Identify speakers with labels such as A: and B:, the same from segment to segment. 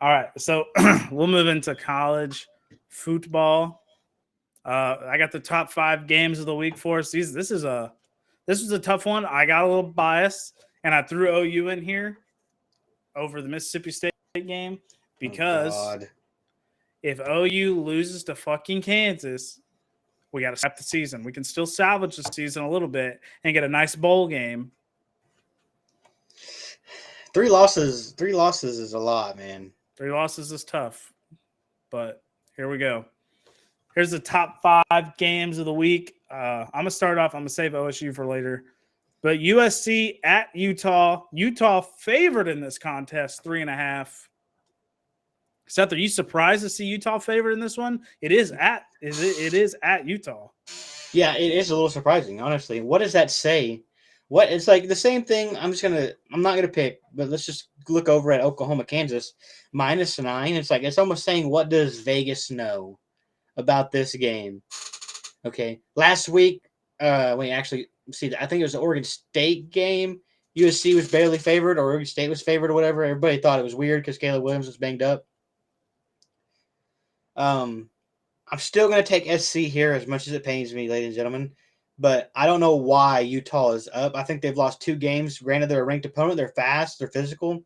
A: All right, so we'll move into college football. I got the top 5 games of the week for us. This was a tough one. I got a little biased, and I threw OU in here over the Mississippi State game because if OU loses to fucking Kansas, we got to scrap the season. We can still salvage the season a little bit and get a nice bowl game.
B: 3 losses is a lot, man.
A: 3 losses is tough, but here we go. Here's the top 5 games of the week. I'm going to start off. I'm going to save OSU for later. But USC at Utah. Utah favored in this contest, 3.5. Seth, are you surprised to see Utah favored in this one? It is at Utah.
B: Yeah, it is a little surprising, honestly. What does that say? What it's like the same thing. I'm not gonna pick, but let's just look over at Oklahoma, Kansas, -9. It's almost saying, what does Vegas know about this game? Okay, last week, I think it was the Oregon State game. USC was barely favored, or Oregon State was favored, or whatever. Everybody thought it was weird because Caleb Williams was banged up. I'm still going to take SC here, as much as it pains me, ladies and gentlemen. But I don't know why Utah is up. I think they've lost 2 games. Granted, they're a ranked opponent. They're fast. They're physical.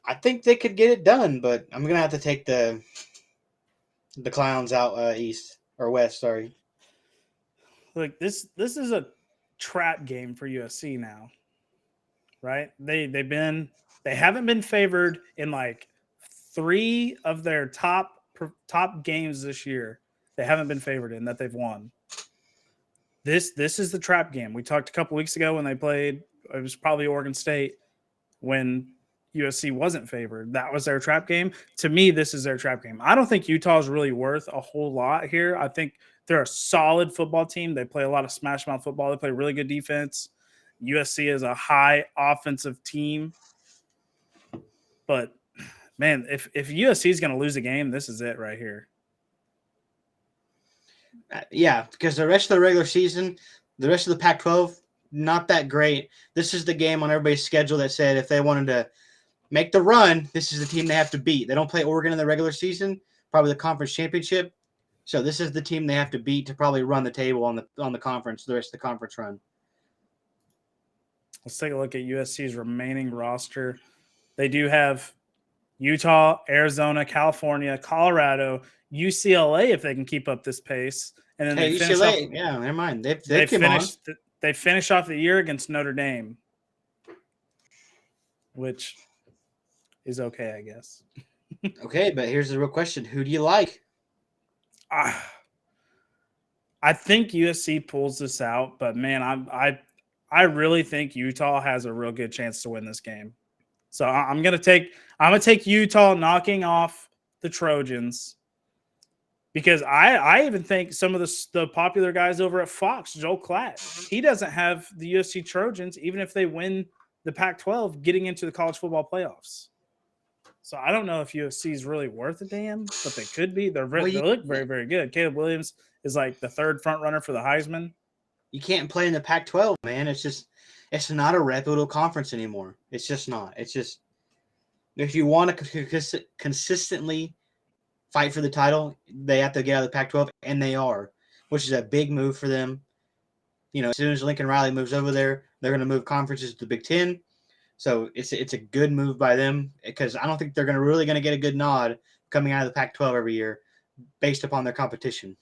B: I think they could get it done, but I'm going to have to take the Clowns out east or west. Sorry.
A: Look, this is a trap game for USC now, right? They haven't been favored in like 3 of their top games this year. They haven't been favored in that they've won. This is the trap game. We talked a couple weeks ago when they played. It was probably Oregon State when USC wasn't favored. That was their trap game. To me, this is their trap game. I don't think Utah is really worth a whole lot here. I think they're a solid football team. They play a lot of smash mouth football. They play really good defense. USC is a high offensive team. But, man, if USC is going to lose a game, this is it right here.
B: Yeah, because the rest of the regular season, the rest of the Pac-12, not that great. This is the game on everybody's schedule that said if they wanted to make the run, this is the team they have to beat. They don't play Oregon in the regular season, probably the conference championship. So this is the team they have to beat to probably run the table on the conference, the rest of the conference run.
A: Let's take a look at USC's remaining roster. They do have Utah, Arizona, California, Colorado, UCLA if they can keep up this pace, and then they finish
B: UCLA. Never mind. They
A: finish off the year against Notre Dame, which is okay, I guess.
B: Okay, but here's the real question: who do you like?
A: I think USC pulls this out, but man, I really think Utah has a real good chance to win this game. So I'm gonna take Utah knocking off the Trojans. Because I even think some of the popular guys over at Fox, Joel Klatt, he doesn't have the USC Trojans, even if they win the Pac-12, getting into the college football playoffs. So I don't know if USC is really worth a damn, but they could be. They look very, very good. Caleb Williams is like the 3rd front runner for the Heisman.
B: You can't play in the Pac-12, man. It's not a reputable conference anymore. It's just not. It's just, if you want to consistently fight for the title, they have to get out of the Pac-12, and they are, which is a big move for them. You know, as soon as Lincoln Riley moves over there, they're going to move conferences to the Big Ten. So it's a good move by them, because I don't think they're really going to get a good nod coming out of the Pac-12 every year based upon their competition.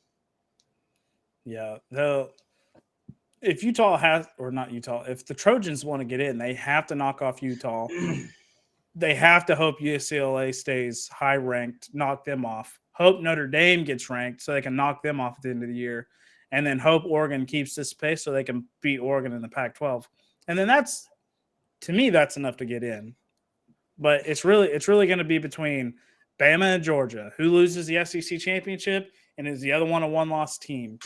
A: Yeah. If Utah has, or not Utah, if the Trojans want to get in, they have to knock off Utah. They have to hope UCLA stays high ranked, knock them off. Hope Notre Dame gets ranked so they can knock them off at the end of the year. And then hope Oregon keeps this pace so they can beat Oregon in the Pac-12. And then to me, that's enough to get in. But it's really going to be between Bama and Georgia. Who loses the SEC championship and is the other one a one-loss team?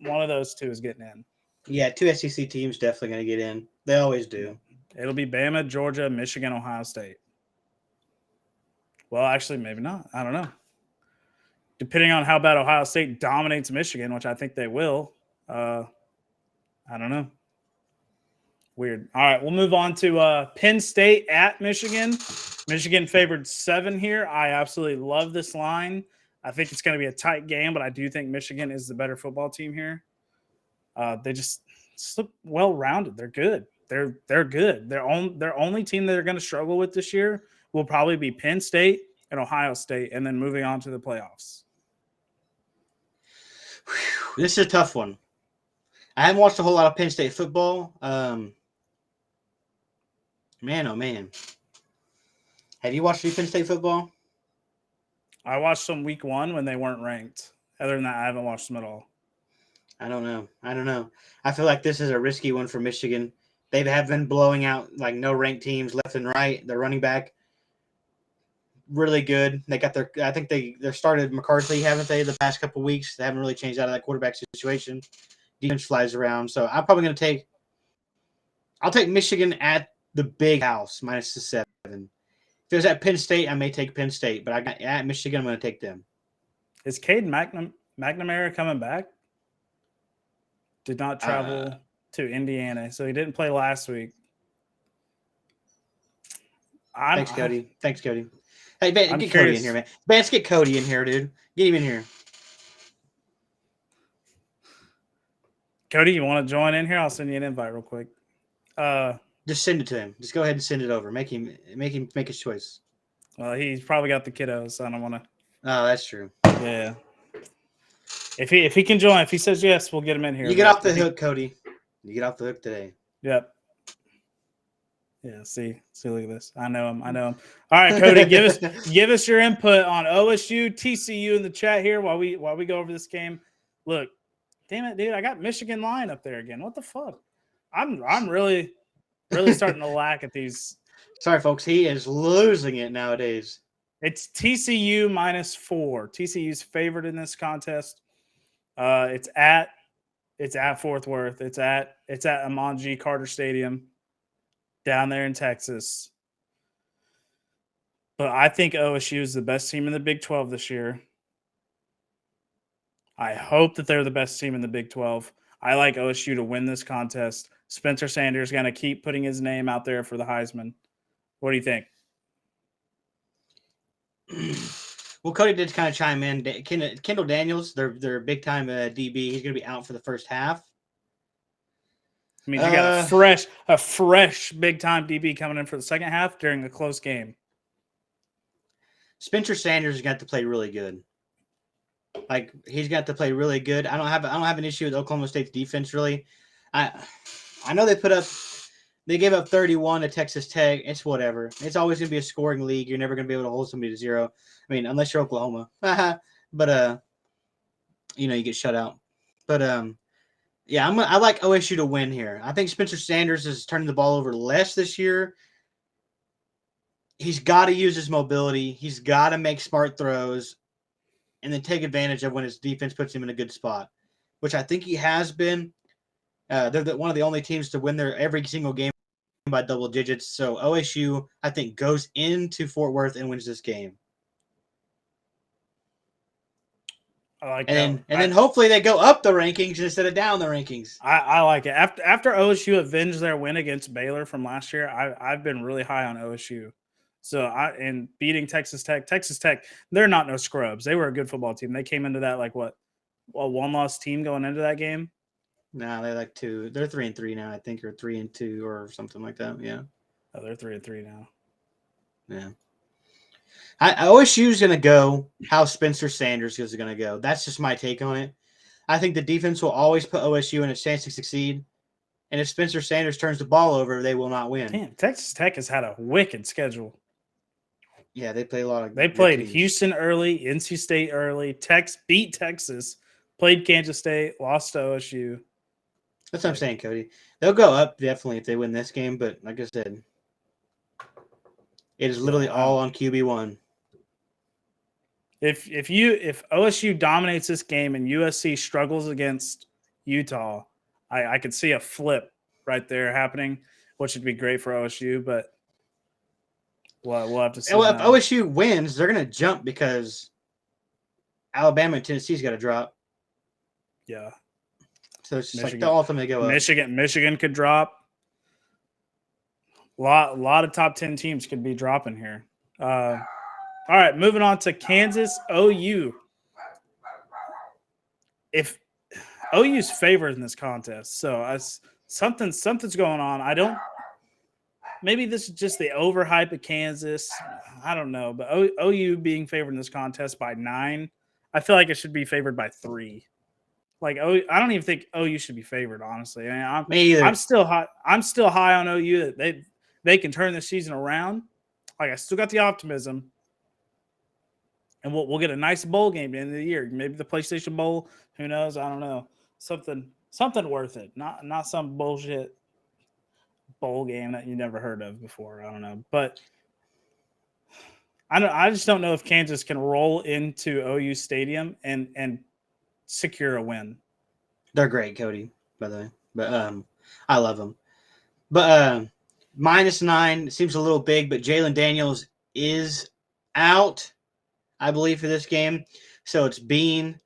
A: One of those two is getting in.
B: Yeah, 2 SEC teams definitely going to get in. They always do.
A: It'll be Bama, Georgia, Michigan, Ohio State. Well, actually, maybe not. I don't know. Depending on how bad Ohio State dominates Michigan, which I think they will. I don't know. Weird. All right, we'll move on to Penn State at Michigan. Michigan favored 7 here. I absolutely love this line. I think it's going to be a tight game, but I do think Michigan is the better football team here. They just look well-rounded. They're good. They're good. Their only team that they're going to struggle with this year will probably be Penn State and Ohio State, and then moving on to the playoffs.
B: This is a tough one. I haven't watched a whole lot of Penn State football. Man, oh man. Have you watched any Penn State football?
A: I watched them week 1 when they weren't ranked. Other than that, I haven't watched them at all.
B: I don't know. I feel like this is a risky one for Michigan. They have been blowing out like no ranked teams left and right. Their running back really good. They got I think they started McCarthy, haven't they, the past couple weeks? They haven't really changed out of that quarterback situation. Defense flies around. So I'm probably going I'll take Michigan at the big house minus the 7. If it was at Penn State, I may take Penn State, but at Michigan, I'm going to take them.
A: Is Cade McNamara coming back? Did not travel to Indiana, so he didn't play last week.
B: Thanks, Cody. Hey, Ben, get Cody in here, man. Vance, get Cody in here, dude. Get him in here.
A: Cody, you want to join in here? I'll send you an invite real quick.
B: Just send it to him. Just go ahead and send it over. Make him make his choice.
A: Well, he's probably got the kiddos, so I don't want to.
B: Oh, that's true.
A: Yeah. If he can join, if he says yes, we'll get him in here.
B: You get off the hook, Cody. You get off the hook today.
A: Yep. Yeah. See, look at this. I know him. All right, Cody, give us your input on OSU, TCU in the chat here while we go over this game. Look, damn it, dude, I got Michigan line up there again. What the fuck? I'm really starting to lack at these.
B: Sorry, folks. He is losing it nowadays.
A: It's TCU -4. TCU's favored in this contest. It's at Fort Worth. It's at Amon G. Carter Stadium down there in Texas. But I think OSU is the best team in the Big 12 this year. I hope that they're the best team in the Big 12. I like OSU to win this contest. Spencer Sanders is going to keep putting his name out there for the Heisman. What do you think?
B: Well, Cody did kind of chime in. Kendall Daniels, their big time DB, he's going to be out for the first half.
A: I mean, you got a fresh big time DB coming in for the second half during a close game.
B: Spencer Sanders has got to play really good. Like, he's got to play really good. I don't have an issue with Oklahoma State's defense really. I know they gave up 31 to Texas Tech. It's whatever. It's always going to be a scoring league. You're never going to be able to hold somebody to 0. I mean, unless you're Oklahoma. But you get shut out. But yeah, I like OSU to win here. I think Spencer Sanders is turning the ball over less this year. He's got to use his mobility. He's got to make smart throws and then take advantage of when his defense puts him in a good spot, which I think he has been. They're one of the only teams to win their every single game by double digits. So OSU, I think, goes into Fort Worth and wins this game.
A: I like
B: and then hopefully they go up the rankings instead of down the rankings.
A: I like it. After OSU avenged their win against Baylor from last year, I've been really high on OSU. So and beating Texas Tech, they're not no scrubs. They were a good football team. They came into that like a one-loss team going into that game.
B: No, they're like 2. They're 3-3 now, I think, or 3-2 or something like that. Yeah.
A: Oh, they're 3-3 now.
B: Yeah. OSU is going to go how Spencer Sanders is going to go. That's just my take on it. I think the defense will always put OSU in a chance to succeed. And if Spencer Sanders turns the ball over, they will not win.
A: Damn, Texas Tech has had a wicked schedule.
B: Yeah, they play a lot of.
A: They played Houston early, NC State early. Beat Texas, played Kansas State, lost to OSU.
B: That's what I'm saying, Cody. They'll go up definitely if they win this game, but like I said, it is literally all on QB1.
A: If OSU dominates this game and USC struggles against Utah, I could see a flip right there happening, which would be great for OSU, but we'll have to see.
B: Well, if OSU wins, they're going to jump because Alabama and Tennessee's got to drop.
A: Yeah.
B: So it's just like they'll ultimately go up.
A: Michigan could drop. A lot of top 10 teams could be dropping here. All right, moving on to Kansas OU. If OU's favored in this contest, so something's going on. I don't. Maybe this is just the overhype of Kansas. I don't know, but OU being favored in this contest by 9, I feel like it should be favored by 3. Like I don't even think OU should be favored. Honestly, I mean,
B: Me either.
A: I'm still high. I'm still high on OU that they can turn this season around. Like I still got the optimism, and we'll get a nice bowl game at the end of the year. Maybe the PlayStation Bowl. Who knows? I don't know. Something worth it. Not some bullshit bowl game that you never heard of before. I don't know, but I just don't know if Kansas can roll into OU Stadium and secure a win.
B: They're great, Cody, by the way. But I love them. But -9 seems a little big, but Jalen Daniels is out, I believe, for this game. So it's Bean.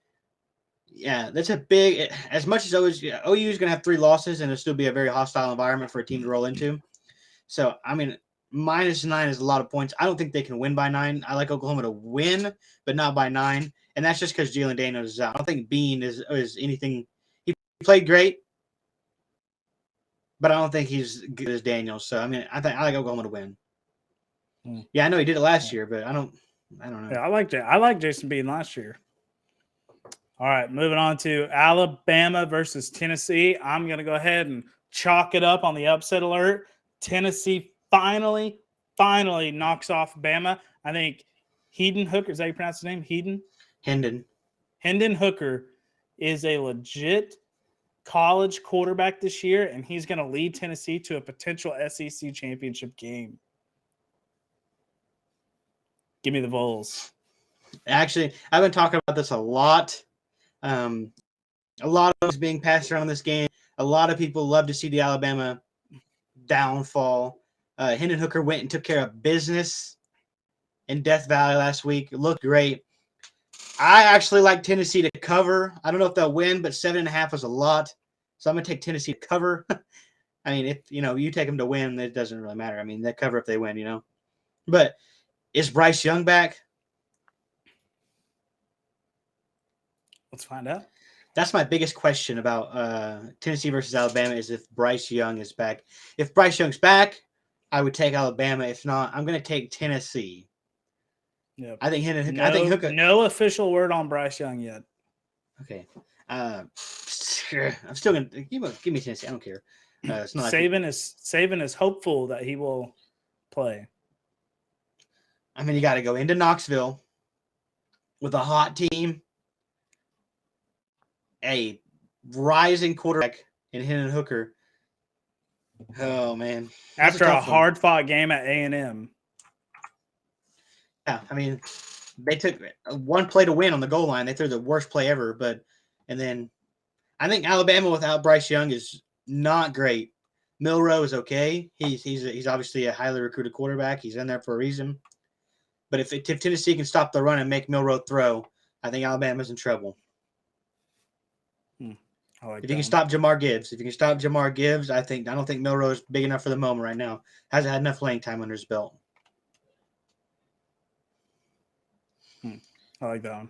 B: Yeah, that's a big. As much as OU is going to have 3 losses, and it'll still be a very hostile environment for a team to roll into. So I mean, -9 is a lot of points. I don't think they can win by 9. I like Oklahoma to win, but not by 9, and that's just because Jalen Daniels is out. I don't think Bean is anything. He played great, but I don't think he's good as Daniels. So I mean, I like Oklahoma to win. Yeah, I know he did it last year, but I don't know.
A: Yeah, I like Jason Bean last year. All right, moving on to Alabama versus Tennessee. I'm going to go ahead and chalk it up on the upset alert. Tennessee finally knocks off Bama. I think Hendon Hooker, is that how you pronounce his name? Hendon Hooker is a legit college quarterback this year, and he's going to lead Tennessee to a potential SEC championship game. Give me the Vols.
B: Actually, I've been talking about this a lot. A lot of is being passed around this game. A lot of people love to see the Alabama downfall. Hendon Hooker went and took care of business in Death Valley last week. It looked great. I actually like Tennessee to cover. I don't know if they'll win, but 7.5 is a lot. So I'm going to take Tennessee to cover. I mean, if you take them to win, it doesn't really matter. I mean, they cover if they win, But is Bryce Young back?
A: Let's find out.
B: That's my biggest question about Tennessee versus Alabama is if Bryce Young is back. If Bryce Young's back, I would take Alabama. If not, I'm going to take Tennessee.
A: Yep.
B: I think Hooker.
A: No official word on Bryce Young yet.
B: Okay. I'm still going to give me Tennessee. I don't care. It's not
A: Saban is hopeful that he will play.
B: I mean, you got to go into Knoxville with a hot team, a rising quarterback in Hendon Hooker. Oh man!
A: After a hard-fought game at A&M.
B: Yeah, I mean, they took one play to win on the goal line. They threw the worst play ever, and then I think Alabama without Bryce Young is not great. Milroe is okay. He's obviously a highly recruited quarterback. He's in there for a reason. But if Tennessee can stop the run and make Milroe throw, I think Alabama's in trouble. If you can stop Jamar Gibbs, I don't think Milroe is big enough for the moment right now. Hasn't had enough playing time under his belt.
A: I like that one.